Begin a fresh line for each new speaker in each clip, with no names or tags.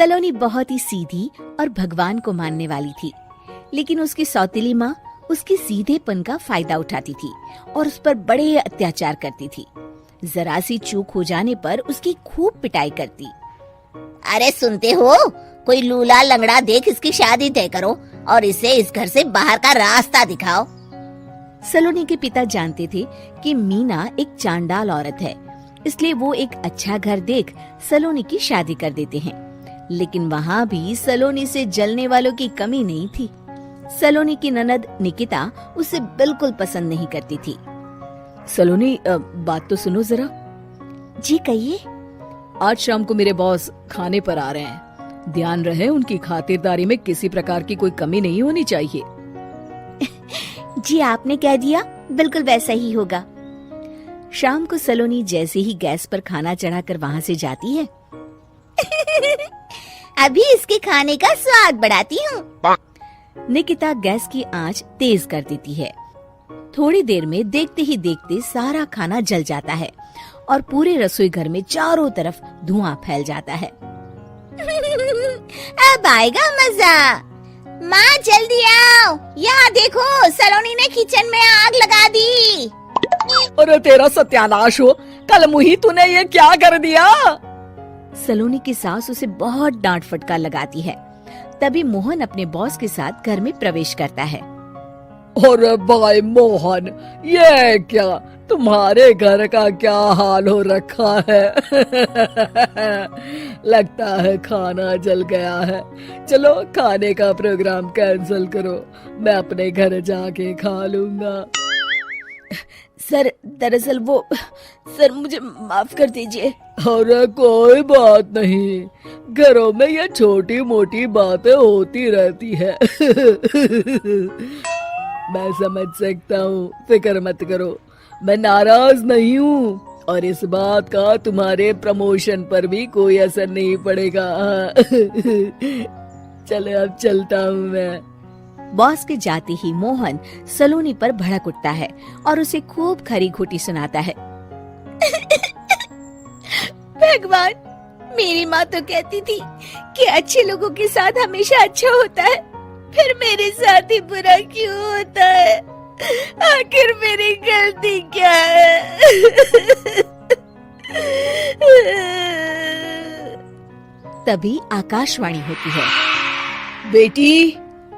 सलोनी बहुत ही सीधी और भगवान को मानने वाली थी, लेकिन उसकी सौतेली माँ उसके सीधेपन का फायदा उठाती थी और उस पर बड़े अत्याचार करती थी। जरा सी चूक हो जाने पर उसकी खूब पिटाई करती।
अरे सुनते हो, कोई लूला लंगड़ा देख इसकी शादी तय करो और इसे इस घर से बाहर का रास्ता दिखाओ।
सलोनी के पिता जानते थे कि मीना एक चांडाल औरत है, इसलिए वो एक अच्छा घर देख सलोनी की शादी कर देते हैं। लेकिन वहाँ भी सलोनी से जलने वालों की कमी नहीं थी। सलोनी की ननद निकिता उसे बिल्कुल पसंद नहीं करती थी।
सलोनी, बात तो सुनो जरा।
जी कहिए।
आज शाम को मेरे बॉस खाने पर आ रहे हैं। ध्यान रहे उनकी खातिरदारी में किसी प्रकार की कोई कमी नहीं होनी चाहिए।
जी आपने कह दिया, बिल्कुल वैसा ही होगा। शाम को सलोनी जैसे ही गैस पर खाना चढ़ाकर वहाँ से जाती है
अभी इसके खाने का स्वाद बढ़ाती हूँ।
निकिता गैस की आंच तेज कर देती है। थोड़ी देर में देखते ही देखते सारा खाना जल जाता है और पूरे रसोई घर में चारों तरफ धुआं फैल जाता है।
अब आएगा मजा। माँ जल्दी आओ, यहाँ देखो सलोनी ने किचन में आग लगा दी।
अरे तेरा सत्यानाश हो, कल मुही तूने ये क्या कर दिया?
सलोनी की सास उसे बहुत डांट फटकार लगाती है। तभी मोहन अपने बॉस के साथ घर में प्रवेश करता है।
अरे भाई मोहन, ये क्या तुम्हारे घर का क्या हाल हो रखा है? लगता है खाना जल गया है। चलो खाने का प्रोग्राम कैंसिल करो, मैं अपने घर जाके खा लूंगा।
सर दरअसल सर मुझे माफ कर दीजिए।
अरे कोई बात नहीं, घरों में ये छोटी मोटी बातें होती रहती है। मैं समझ सकता हूँ, फिक्र मत करो, मैं नाराज नहीं हूँ और इस बात का तुम्हारे प्रमोशन पर भी कोई असर नहीं पड़ेगा। चलो अब चलता हूँ मैं।
बॉस के जाते ही मोहन सलोनी पर भड़क उठता है और उसे खूब खरी खोटी सुनाता है। भगवान, मेरी माँ तो कहती थी कि अच्छे लोगों के साथ हमेशा अच्छा होता है, फिर मेरे साथ ही बुरा क्यों होता है? आखिर मेरी गलती क्या है? तभी आकाशवाणी होती है।
बेटी,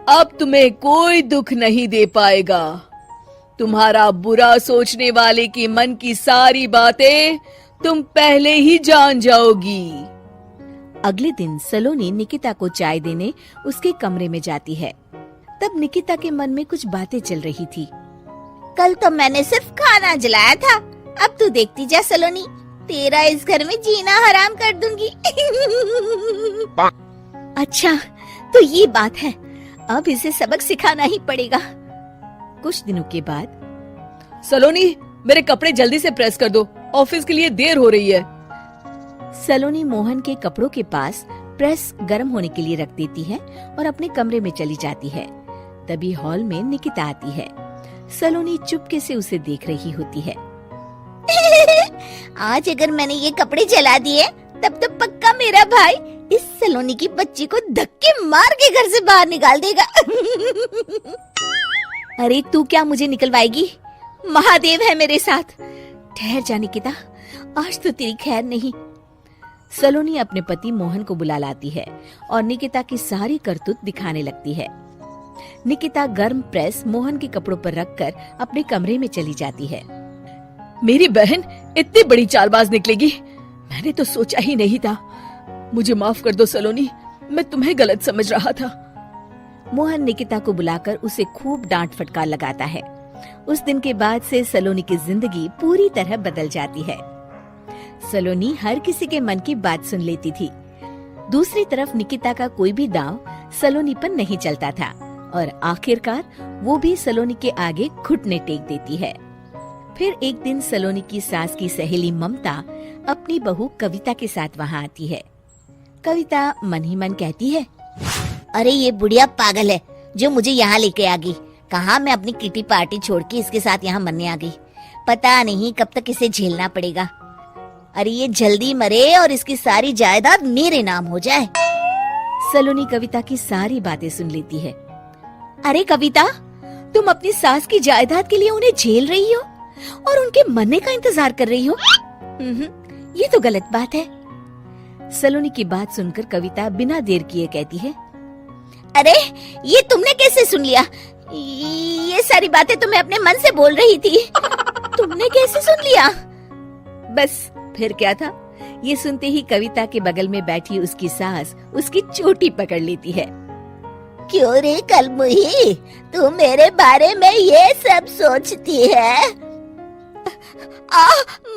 अब तुम्हें कोई दुख नहीं दे पाएगा। तुम्हारा बुरा सोचने वाले के मन की सारी बातें तुम पहले ही जान जाओगी।
अगले दिन सलोनी निकिता को चाय देने उसके कमरे में जाती है। तब निकिता के मन में कुछ बातें चल रही थी।
कल तो मैंने सिर्फ खाना जलाया था, अब तू देखती जा सलोनी, तेरा इस घर में जीना हराम कर दूंगी।
अच्छा, तो ये बात है, अब इसे सबक सिखाना ही पड़ेगा। कुछ दिनों के बाद,
सलोनी, मेरे कपड़े जल्दी से प्रेस कर दो, ऑफिस के लिए देर हो रही है।
सलोनी मोहन के कपड़ों के पास प्रेस गर्म होने के लिए रख देती है और अपने कमरे में चली जाती है। तभी हॉल में निकिता आती है। सलोनी चुपके से उसे देख रही होती है।
आज अगर मैंने ये कपड़े जला दिए तब तो पक्का मेरा भाई इस सलोनी की बच्ची को धक्के मार के घर से बाहर निकाल देगा।
अरे तू क्या मुझे निकलवाएगी? महादेव है मेरे साथ। ठहर जा निकिता, आज तो तेरी खैर नहीं। सलोनी अपने पति मोहन को बुला लाती है और निकिता की सारी करतूत दिखाने लगती है। निकिता गर्म प्रेस मोहन के कपड़ों पर रखकर अपने कमरे में चली जाती है।
मेरी बहन इतनी बड़ी चालबाज निकलेगी, मैंने तो सोचा ही नहीं था। मुझे माफ कर दो सलोनी, मैं तुम्हें गलत समझ रहा था।
मोहन निकिता को बुलाकर उसे खूब डांट फटकार लगाता है। उस दिन के बाद से सलोनी की जिंदगी पूरी तरह बदल जाती है। सलोनी हर किसी के मन की बात सुन लेती थी। दूसरी तरफ निकिता का कोई भी दांव सलोनी पर नहीं चलता था और आखिरकार वो भी सलोनी के आगे घुटने टेक देती है। फिर एक दिन सलोनी की सास की सहेली ममता अपनी बहू कविता के साथ वहाँ आती है। कविता मन ही मन कहती है,
अरे ये बुढ़िया पागल है जो मुझे यहाँ लेके आ गई। कहाँ मैं अपनी किटी पार्टी छोड़ के इसके साथ यहाँ मरने आ गई। पता नहीं कब तक इसे झेलना पड़ेगा। अरे ये जल्दी मरे और इसकी सारी जायदाद मेरे नाम हो जाए।
सलोनी कविता की सारी बातें सुन लेती है। अरे कविता, तुम अपनी सास की जायदाद के लिए उन्हें झेल रही हो और उनके मरने का इंतजार कर रही हो। ये तो गलत बात है। सलोनी की बात सुनकर कविता बिना देर किए कहती है,
अरे ये तुमने कैसे सुन लिया? ये सारी बातें तो मैं अपने मन से बोल रही थी। तुमने कैसे सुन लिया?
बस फिर क्या था, ये सुनते ही कविता के बगल में बैठी उसकी सास उसकी चोटी पकड़ लेती है।
क्यों रे कलमुही, तू मेरे बारे में ये सब सोचती है?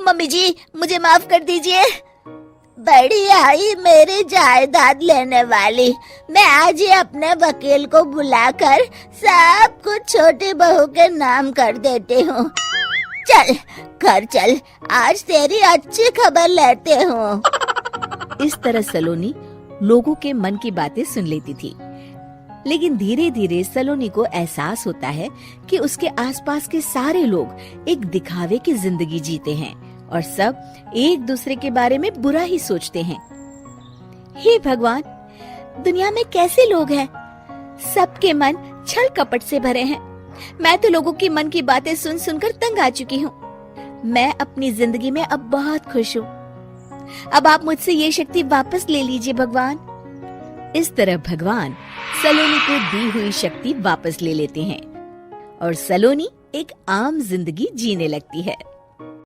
मम्मी जी, मुझे माफ कर दीजिए। बड़ी आई मेरी जायदाद लेने वाली, मैं आज ही अपने वकील को बुलाकर सब कुछ छोटी बहू के नाम कर देती हूँ। चल घर चल, आज तेरी अच्छी खबर लेते हूँ।
इस तरह सलोनी लोगों के मन की बातें सुन लेती थी, लेकिन धीरे धीरे सलोनी को एहसास होता है कि उसके आसपास के सारे लोग एक दिखावे की जिंदगी जीते हैं और सब एक दूसरे के बारे में बुरा ही सोचते हैं। हे भगवान, दुनिया में कैसे लोग हैं? सबके मन छल कपट से भरे हैं। मैं तो लोगों के मन की बातें सुन सुनकर तंग आ चुकी हूँ। मैं अपनी जिंदगी में अब बहुत खुश हूँ। अब आप मुझसे ये शक्ति वापस ले लीजिए भगवान। इस तरह भगवान सलोनी को दी हुई शक्ति वापस ले लेते हैं और सलोनी एक आम जिंदगी जीने लगती है।